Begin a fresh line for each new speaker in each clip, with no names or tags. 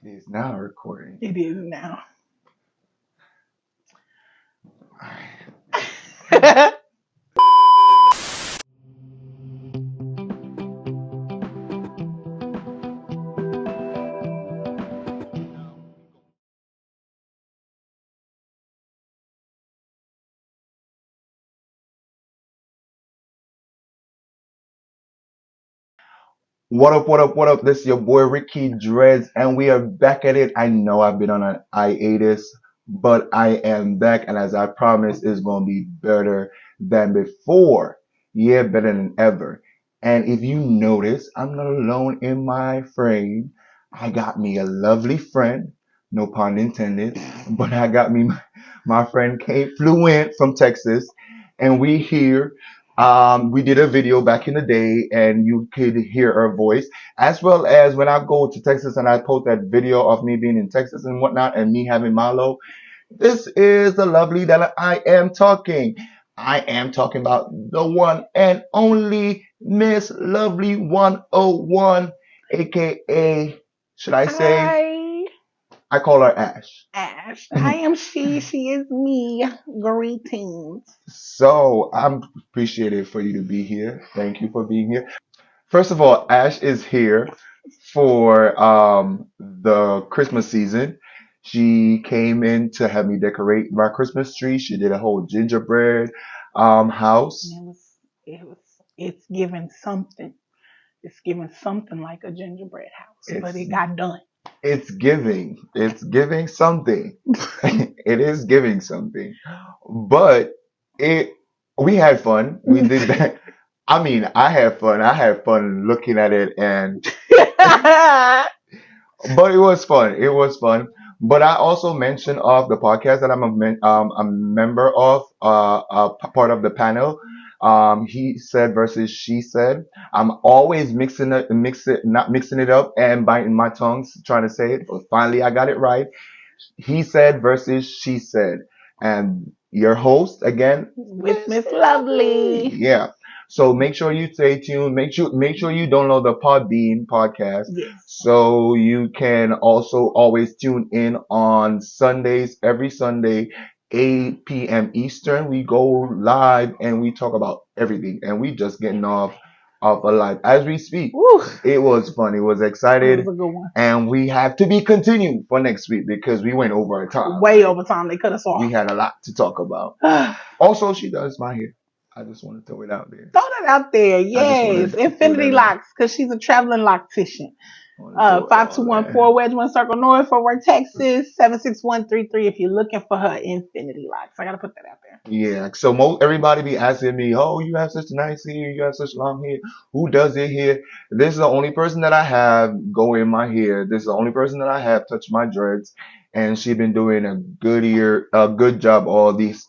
It is now recording.
It is now.
What up, what up, what up? This is your boy Ricky Dreads, and we are back at it. I know I've been on an hiatus, but I am back, and as I promised, it's gonna be better than before. Yeah, better than ever. And if you notice, I'm not alone in my frame. I got me a lovely friend, no pun intended, but I got me my friend Kate flew in from Texas, and we here. We did a video back in the day, and you could hear her voice, as well as when I go to Texas and I post that video of me being in Texas and whatnot, and me having Milo. This is the lovely that I am talking. I am talking about the one and only Miss Lovely 101, aka, should I say,
Hi,
I call her Ash.
Ash. I am she. She is me. Greetings.
So I'm appreciative for you to be here. Thank you for being here. First of all, Ash is here for the Christmas season. She came in to help me decorate my Christmas tree. She did a whole gingerbread
And
house.
it's giving something. It's giving something like a gingerbread house, but
It's
it got done.
it's giving. It's giving something. It is giving something. But it we had fun. We did that. I mean, I had fun. I had fun looking at it, and but it was fun. It was fun. But I also mentioned of the podcast that I'm a member of, part of the panel. He said versus she said. I'm always not mixing it up and biting my tongues trying to say it. But finally, I got it right. He said versus she said. And your host again,
With
Miss
Miss
Lovely.
Lovely.
Yeah. So make sure you stay tuned. Make sure you download the Podbean podcast
Yes.
so you can also always tune in on Sundays, every Sunday, 8 p.m. Eastern. We go live and we talk about everything. And we just getting off a live as we speak.
Woo.
It was fun. It was
It was
excited.
a good one.
And we have to be continued for next week because we went over our time.
Way over time. They cut us
We
off.
had a lot to talk about.
Throw
Also, she does my hair. I just want to throw it out there.
that out there.
I just want
Yes.
to throw
Infinity
that out.
Locks, because she's a traveling loctician.
I want to throw it all there.
5214 Wedgwood Circle North, Fort Worth, Texas, 76133 if you're looking for her Infinity Locks. I got to put that out there.
Yeah, so everybody be asking me, "Oh, you have such nice hair, you have such long hair. Who does it here?" This is the only person that I have go in my hair. This is the only person that I have touch my dreads, and she been doing a good job all this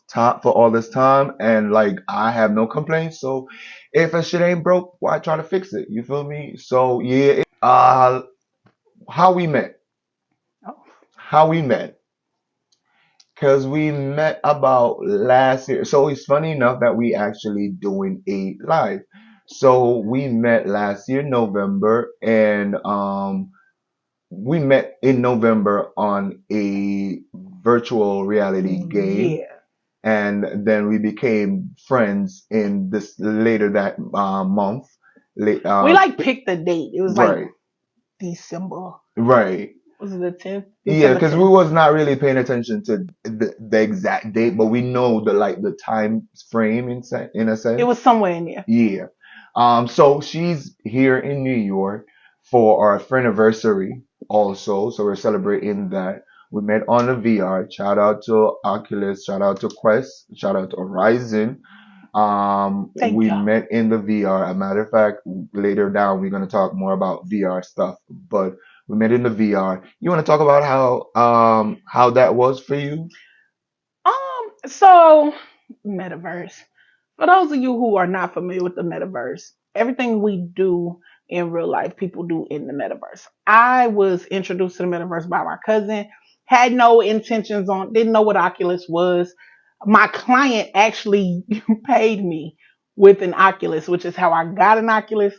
time, and like I have no complaints. So if a shit ain't broke, why try to fix it? You feel me? So yeah, how we met?
Oh,
How we met? Because we met about last year. So it's funny enough that we actually doing a live. So we met last year, November, and we met in November on a virtual reality game,
yeah.
and then we became friends in this later that month. Late,
We like picked the date. It was like
right,
December.
right.
Was it the 10th?
Yeah,
December
because we
10th.
was not really paying attention to the exact date, but we know the time frame in a
It
sense.
was somewhere in there.
Yeah. So she's here in New York for our friend anniversary also. So we're celebrating that. We met on the VR. Shout out to Oculus. Shout out to Quest. Shout out to Horizon.
Thank
We
y'all.
met in the VR. A matter of fact, later down we're gonna talk more about VR stuff. But we met in the VR. You want to talk about how that was for you?
So metaverse. For those of you who are not familiar with the metaverse, everything we do in real life, people do in the metaverse. I was introduced to the metaverse by my cousin, had no intentions on, didn't know what Oculus was. My client actually paid me with an Oculus, which is how I got an Oculus.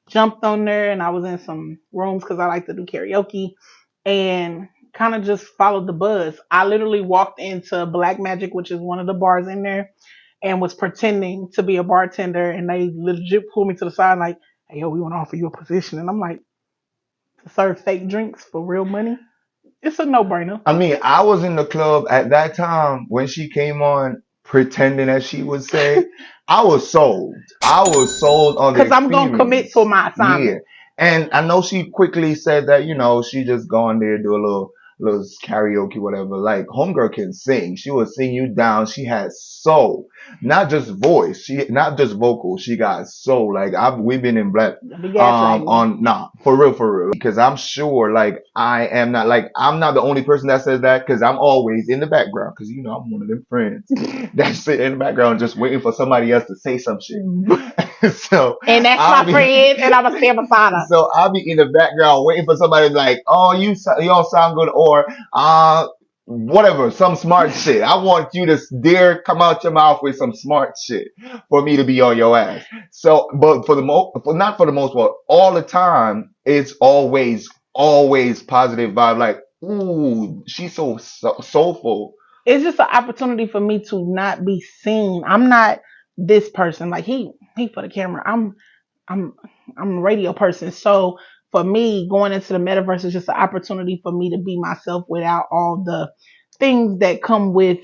Jumped on there and I was in some rooms because I like to do karaoke. and kind of just followed the buzz. I literally walked into Black Magic, which is one of the bars in there, and was pretending to be a bartender, and they legit pulled me to the side like, "Hey, yo, we want to offer you a position," and I'm like, "To serve fake drinks for real money? It's a no-brainer."
I mean, I was in the club at that time when she came on, pretending as she would say. I was sold. I was sold on the
Because I'm gonna commit to
experience.
my
Yeah.
assignment.
And I know she quickly said that, she just go on there, do a little karaoke, whatever. Like, homegirl can sing. She would sing you down. She had soul, not just voice. Not just vocal. She got soul. Like, we've been in black,
Don't be gaslighting me.
on, nah, for real, because I'm sure, like, I'm not the only person that says that, because I'm always in the background, because I'm one of them friends that sit in the background just waiting for somebody else to say some shit. So
And that's
I'll
my
be
friend, and I'm a stand beside her.
so I'll be in the background waiting for somebody to be like, oh, you all sound good, or whatever, some smart shit. I want you to dare come out your mouth with some smart shit for me to be on your ass. So, but not for the most part, all the time, it's always positive vibe. Like, ooh, she's so soulful.
It's just an opportunity for me to not be seen. I'm not this person. Like he for the camera. I'm I'm a radio person. So for me, going into the metaverse is just an opportunity for me to be myself without all the things that come with,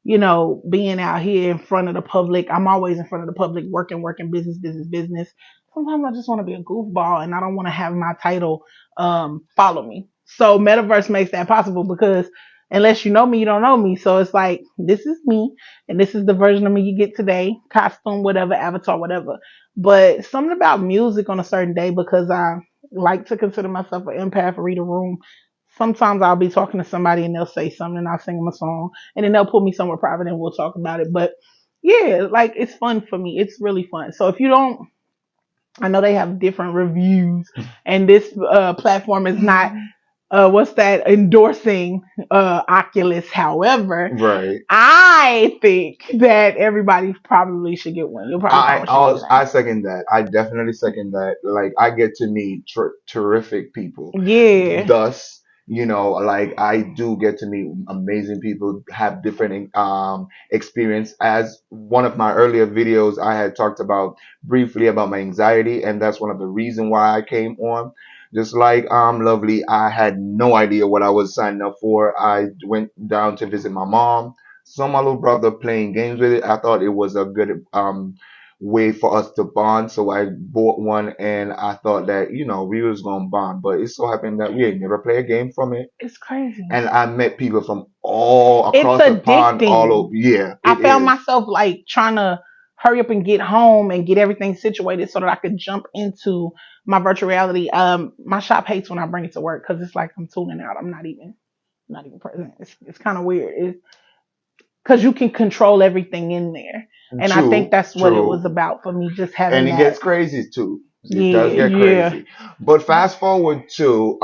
being out here in front of the public. I'm always in front of the public, working, business, business, business. Sometimes I just want to be a goofball and I don't want to have my title follow me. So metaverse makes that possible because unless you know me, you don't know me. So it's like this is me and this is the version of me you get today, costume, whatever, avatar, whatever. But something about music on a certain day, because I like to consider myself an empath, read a room. Sometimes I'll be talking to somebody and they'll say something and I'll sing them a song and then they'll put me somewhere private and we'll talk about it. But yeah, like it's fun for me. It's really fun. So if you don't, I know they have different reviews and this platform is not, what's that, endorsing Oculus. However,
Right.
I think that everybody probably should get one. You'll probably find
I
what you need
also,
today.
I second that. I definitely second that. Like, I get to meet terrific people.
Yeah,
Thus, like, I do get to meet amazing people, have different experience. As one of my earlier videos, I had talked about briefly about my anxiety, and that's one of the reason why I came on. Just like Lovely, I had no idea what I was signing up for. I went down to visit my mom. Saw my little brother playing games with it. I thought it was a good way for us to bond. So I bought one and I thought that, we was gonna bond. But it so happened that we had never played a game from it.
it's crazy.
And I met people from all
It's
across the pond, all over.
addicting.
Yeah,
I
it
found
is.
myself like trying to hurry up and get home and get everything situated so that I could jump into my virtual reality. My shop hates when I bring it to work because it's like I'm tuning out. I'm not even present. It's kind of weird. It's because you can control everything in there, and I think
True,
that's what it was
true.
about for me, just
And
having
it
that.
gets crazy too. It does
Yeah,
get
yeah.
crazy. But fast forward to,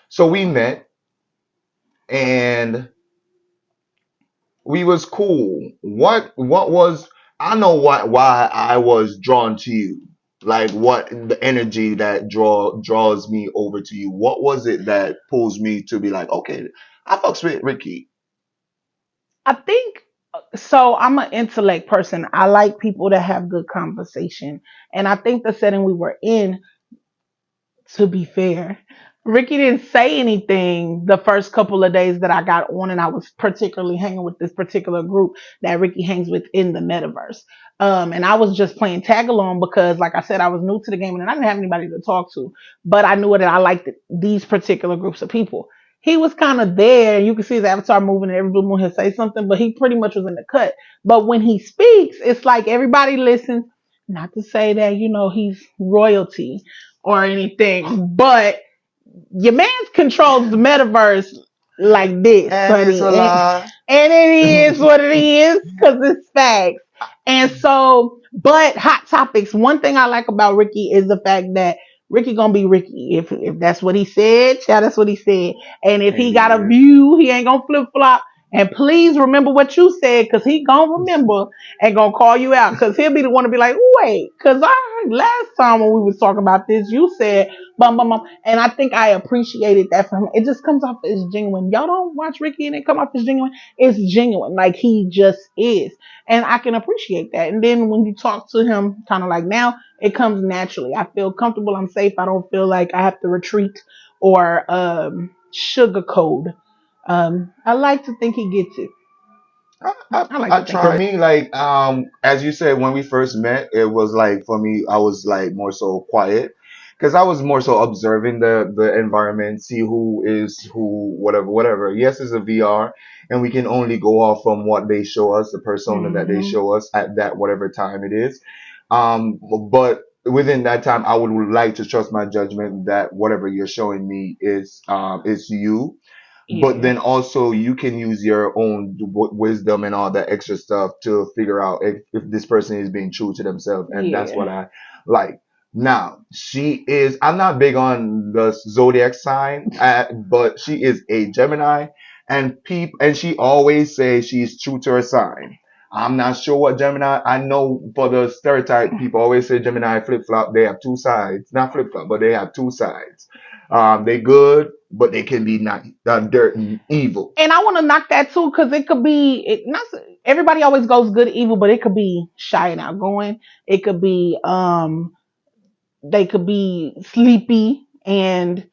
so we met and we was cool. What was, I know why I was drawn to you. Like, what the energy that draws me over to you. What was it that pulls me to be like, okay, I fucks with Ricky.
I think so. I'm an intellect person. I like people that have good conversation, and I think the setting we were in, to be fair, Ricky didn't say anything the first couple of days that I got on, and I was particularly hanging with this particular group that Ricky hangs with in the metaverse. And I was just playing tag along because, like I said, I was new to the game and I didn't have anybody to talk to, but I knew that I liked these particular groups of people. He was kind of there, and you can see his avatar moving, and every blue moon he'll say something, but he pretty much was in the cut. But when he speaks, it's like everybody listens. Not to say that he's royalty or anything, but your man controls the metaverse like this,
And it's
honey.
a lie.
And it is what it is because it's facts. And so, but hot topics. One thing I like about Ricky is the fact that Ricky gonna be Ricky. If that's what he said, child, that's what he said. And if
And
he
he
got a
is.
view, he ain't gonna flip flop. And please remember what you said, because he gonna remember and gonna call you out, because he'll be the one to be like, wait, because I heard last time when we was talking about this, you said bum bum bum. And I think I appreciated that from him. It just comes off as genuine. Y'all don't watch Ricky and it come off as genuine. It's genuine. Like he just is. And I can appreciate that. And then when you talk to him kind of like now, it comes naturally. I feel comfortable, I'm safe. I don't feel like I have to retreat or sugarcoat. I like to think he gets it. I like
I
to think
try.
he
For me, like as you said, when we first met, it was like for me, I was like more so quiet because I was more so observing the environment, see who is who, whatever, whatever. Yes, it's a VR, and we can only go off from what they show us, the persona that they
hmm
show us at that whatever time it is. But within that time, I would like to trust my judgment that whatever you're showing me is you, but
Yeah,
then also you can use your own wisdom and all that extra stuff to figure out if this person is being true to themselves, and that's
yeah.
what I like. Now she is, I'm not big on the zodiac sign, but she is a Gemini, and she always says she's true to her sign. I'm not sure what Gemini. I know for the stereotype, people always say Gemini flip flop. They have two sides, not flip flop, but they have two sides. They good, but they can be not dirt and evil.
And I want to knock that too, because it could be it, not everybody always goes good evil, but it could be shy and outgoing. It could be they could be sleepy, and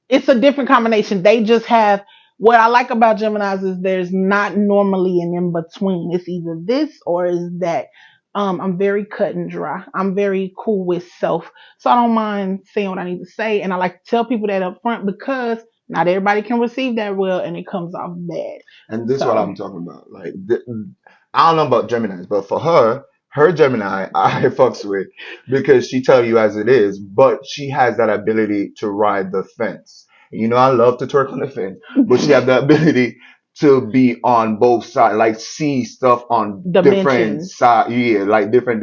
it's a different combination. They just have, what I like about Geminis is there's not normally an in between. It's either this or is that. I'm very cut and dry. I'm very cool with self. So I don't mind saying what I need to say. And I like to tell people that up front, because not everybody can receive that well and it comes off bad.
And this is what
So
I'm talking about. Like, I don't know about Geminis, but for her, her Gemini, I fucks with because she tell you as it is, but she has that ability to ride the fence. You know, I love to twerk on the fence, but she have the ability to be on both sides, like see stuff on different
dimensions.
side, yeah, like different